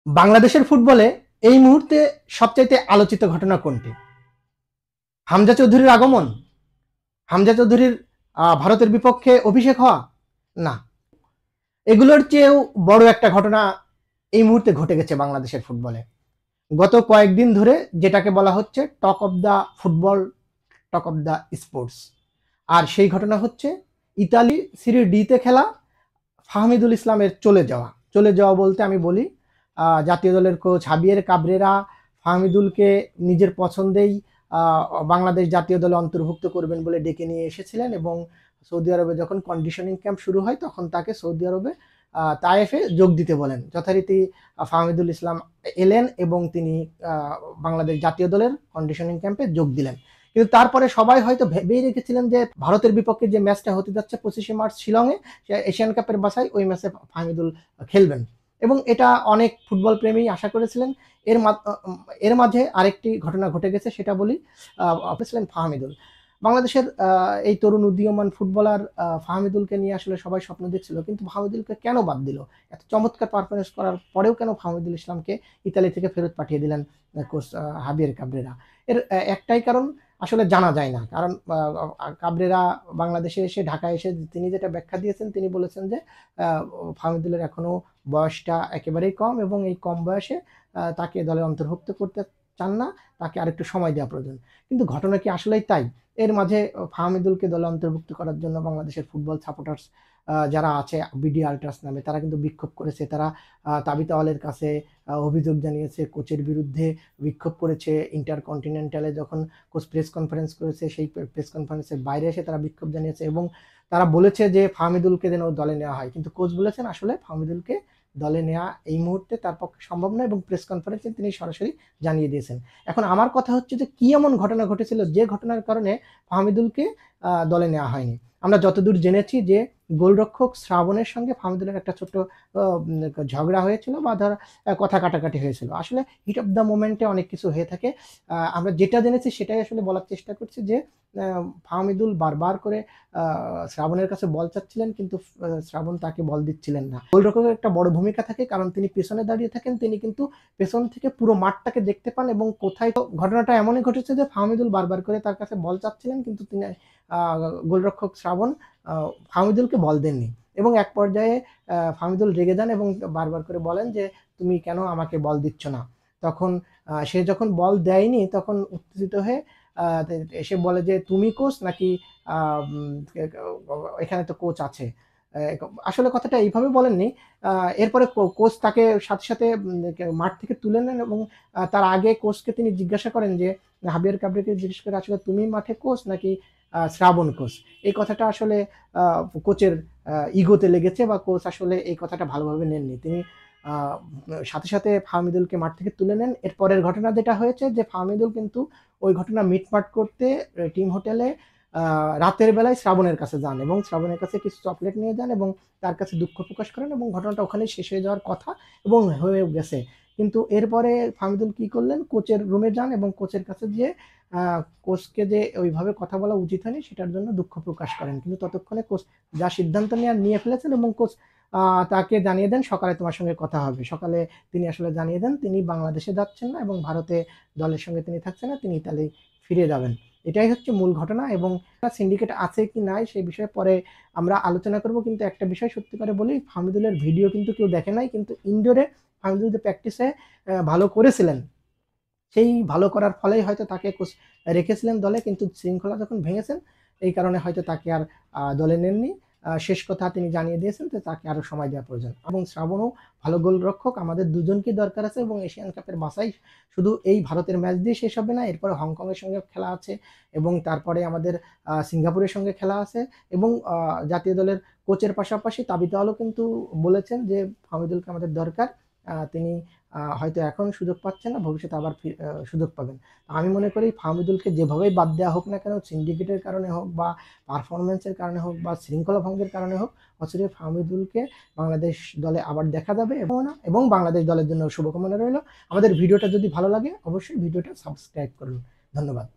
বাংলাদেশের ফুটবলে এই মুহূর্তে সবচাইতে আলোচিত ঘটনা কোনটি? হামজা চৌধুরীর আগমন, হামজা চৌধুরীর ভারতের বিপক্ষে অভিষেক হওয়া? না, এগুলোর চেয়েও বড় একটা ঘটনা এই মুহূর্তে ঘটে গেছে বাংলাদেশের ফুটবলে। গত কয়েকদিন ধরে যেটাকে বলা হচ্ছে talk of the football, talk of the sports. আর সেই ঘটনা হচ্ছে ইতালি সিরি ডিতে খেলা ফাহমিদুল ইসলামের চলে যাওয়া বলতে আমি বলি জাতীয় দলের কোচ হাবিয়ের কাবরেরা ফাহমিদুলকে নিজের পছন্দেই বাংলাদেশ জাতীয় দলে অন্তর্ভুক্ত করবেন বলে ডেকে নিয়ে এসেছিলেন, এবং সৌদি আরবে যখন কন্ডিশনিং ক্যাম্প শুরু হয় তখন তাকে সৌদি আরবে তায়েফে যোগ দিতে বলেন। যথারীতি ফাহমিদুল ইসলাম এলেন এবং তিনি বাংলাদেশ জাতীয় দলের কন্ডিশনিং ক্যাম্পে যোগ দিলেন। কিন্তু তারপরে সবাই হয়তো ভেবেই রেখেছিলেন যে ভারতের বিপক্ষে যে ম্যাচটা হতে যাচ্ছে 25শে মার্চ শিলংয়ে, এশিয়ান কাপের বাছাই, ওই ম্যাচে ফাহমিদুল খেলবেন এবং এটা অনেক ফুটবল প্রেমী আশা করেছিলেন। এর মাঝে আরেকটি ঘটনা ঘটে গেছে, সেটা বলি। ফাহমিদুল বাংলাদেশের এই তরুণ উদীয়মান ফুটবলার ফাহমিদুলকে নিয়ে আসলে সবাই স্বপ্ন দেখছিল, কিন্তু ফাহমিদুলকে কেন বাদ দিল? এত চমৎকার পারফরমেন্স করার পরেও কেন ফাহমিদুল ইসলামকে ইতালি থেকে ফেরত পাঠিয়ে দিলেন কোচ হাবিয়ের কাবরেরা? এর একটাই কারণ আসলে জানা যায় না, কারণ কাবরেরা বাংলাদেশে এসে, ঢাকায় এসে তিনি যেটা ব্যাখ্যা দিয়েছেন, তিনি বলেছেন যে ফাহমিদুলের এখনো বয়সটা একেবারেই কম এবং এই কম বয়সে তাকে দলে অন্তর্ভুক্ত করতে চান না, তাকে আরেকটু সময় দেওয়া প্রয়োজন। কিন্তু ঘটনা কি আসলেই তাই? এর মাঝে ফাহমিদুলকে দলে অন্তর্ভুক্ত করার জন্য বাংলাদেশের ফুটবল সাপোর্টার্স যারা আছে, বিডি আল্ট্রাস নামে, তারা কিন্তু বিক্ষোভ করেছে। তারা তাবিত আওয়ালের কাছে অভিযোগ জানিয়েছে, কোচের বিরুদ্ধে বিক্ষোভ করেছে। ইন্টারকন্টিনেন্টালে যখন কোচ প্রেস কনফারেন্স করেছে, সেই প্রেস কনফারেন্সের বাইরে এসে তারা বিক্ষোভ জানিয়েছে এবং তারা বলেছে যে ফাহমিদুলকে যেন দলে নেওয়া হয়। কিন্তু কোচ বলেছেন আসলে ফাহমিদুলকে দলে নেওয়া এই মুহূর্তে তার পক্ষে সম্ভব নয় এবং প্রেস কনফারেন্সে তিনি সরাসরি জানিয়ে দিয়েছেন। এখন আমার কথা হচ্ছে যে কি এমন ঘটনা ঘটেছিল যে ঘটনার কারণে ফাহমিদুলকে দলে নেওয়া হয়নি? আমরা যতদূর জেনেছি যে গোলরক্ষক শ্রাবণের সঙ্গে ফাহমিদুলের একটা ছোট্ট ঝগড়া হয়েছিল বা ধর কথা কাটাকাটি হয়েছিল। আসলে হিট অফ দ্য মোমেন্টে অনেক কিছু হয়ে থাকে। আমরা যেটা জেনেছি সেটাই আসলে বলার চেষ্টা করছি যে ফাহমিদুল বারবার করে শ্রাবণের কাছে বল চাচ্ছিলেন, কিন্তু শ্রাবণ তাকে বল দিচ্ছিলেন না। গোলরক্ষকের একটা বড় ভূমিকা থাকে, কারণ তিনি পেছনে দাঁড়িয়ে থাকেন, তিনি কিন্তু পেছন থেকে পুরো মাঠটাকে দেখতে পান এবং কোথায়। ঘটনাটা এমনই ঘটেছে যে ফাহমিদুল বারবার করে তার কাছে বল চাচ্ছিলেন, কিন্তু তিনি গোলরক্ষক শ্রাবণ ফাহমিদুলকে বল দেননি এবং এক পর্যায়ে ফাহমিদুল রেগে যান এবং বারবার করে বলেন যে তুমি কেন আমাকে বল দিচ্ছ না। তখন সে যখন বল দেয়নি তখন উত্তেজিত হয়ে এসে বলে যে তুমি কোচ নাকি এখানে তো কোচ আছে। আসলে কথাটা এইভাবে বলেননি। এরপরে কোচ তাকে সাথে সাথে মাঠ থেকে তুলে নেন এবং তার আগে কোচকে তিনি জিজ্ঞাসা করেন যে হাবিয়ার কাবরেকে জিজ্ঞেস করে আসলে তুমি মাঠে কোচ নাকি শ্রাবণ কোচ। এই কথাটা আসলে কোচের ইগোতে লেগেছে বা কোচ আসলে এই কথাটা ভালোভাবে নেননি। তিনি সাথে সাথে ফাহমিদুলকে মাঠ থেকে তুলে নেন। এরপরের ঘটনা যেটা হয়েছে যে ফাহমিদুল কিন্তু ওই ঘটনা মিটমাট করতে টিম হোটেলে রাতের বেলায় শ্রাবণের কাছে যান এবং শ্রাবণের কাছে কিছু চকলেট নিয়ে যান এবং তার কাছে দুঃখ প্রকাশ করেন এবং ঘটনাটা ওখানেই শেষ হয়ে যাওয়ার কথা এবং হয়েও গেছে। কিন্তু এরপরে ফাহমিদুল কি করলেন, কোচের রুমে যান এবং কোচের কাছে গিয়ে কোচকে যে ওইভাবে কথা বলা উচিত হয়নি সেটার জন্য দুঃখ প্রকাশ করেন। কিন্তু ততক্ষণে কোচ যা সিদ্ধান্ত নিয়ে ফেলেছেন এবং কোচ তাকে জানিয়ে দেন সকালে তোমার সঙ্গে কথা হবে। সকালে তিনি আসলে জানিয়ে দেন তিনি বাংলাদেশে যাচ্ছেন না এবং ভারতে দলের সঙ্গে তিনি থাকছেন না, তিনি ইতালি ফিরে যাবেন। এটাই হচ্ছে মূল ঘটনা এবং সিন্ডিকেট আছে কি নাই সেই বিষয়ে পরে আমরা আলোচনা করব। কিন্তু একটা বিষয় সত্যি করে বলি, ফাহমিদুলের ভিডিও কিন্তু কেউ দেখে নাই, কিন্তু ইনডোরে ফাহমিদুল যে প্র্যাকটিসে ভালো করেছিলেন, সেই ভালো করার ফলেই হয়তো তাকে কোচ রেখেছিলেন দলে, কিন্তু শৃঙ্খলা যখন ভেঙেছেন এই কারণে হয়তো তাকে আর দলে নেননি। শেষ কথা তিনি জানিয়ে দিয়েছেন যে তাকে আরও সময় দেওয়া প্রয়োজন এবং শ্রাবণও ভালো গোলরক্ষক, আমাদের দুজনকেই দরকার আছে এবং এশিয়ান কাপের বাছাই শুধু এই ভারতের ম্যাচ দিয়ে শেষ হবে না, এরপরে হংকংয়ের সঙ্গে খেলা আছে এবং তারপরে আমাদের সিঙ্গাপুরের সঙ্গে খেলা আছে এবং জাতীয় দলের কোচের পাশাপাশি তাবিত আলও কিন্তু বলেছেন যে ফাহমিদুলকে আমাদের দরকার। তিনি হয়তো এখন সুযোগ পাচ্ছেন না, ভবিষ্যতে আবার সুযোগ পাবেন। আমি মনে করি ফাহমিদুলকে যেভাবেই বাদ দেওয়া হোক না কেন, সিন্ডিকেটের কারণে হোক বা পারফরমেন্সের কারণে হোক বা শৃঙ্খলা ভঙ্গের কারণে হোক, বছরে ফাহমিদুলকে বাংলাদেশ দলে আবার দেখা যাবে এবং বাংলাদেশ দলের জন্য শুভকামনা রইল। আমাদের ভিডিওটা যদি ভালো লাগে অবশ্যই ভিডিওটা সাবস্ক্রাইব করুন। ধন্যবাদ।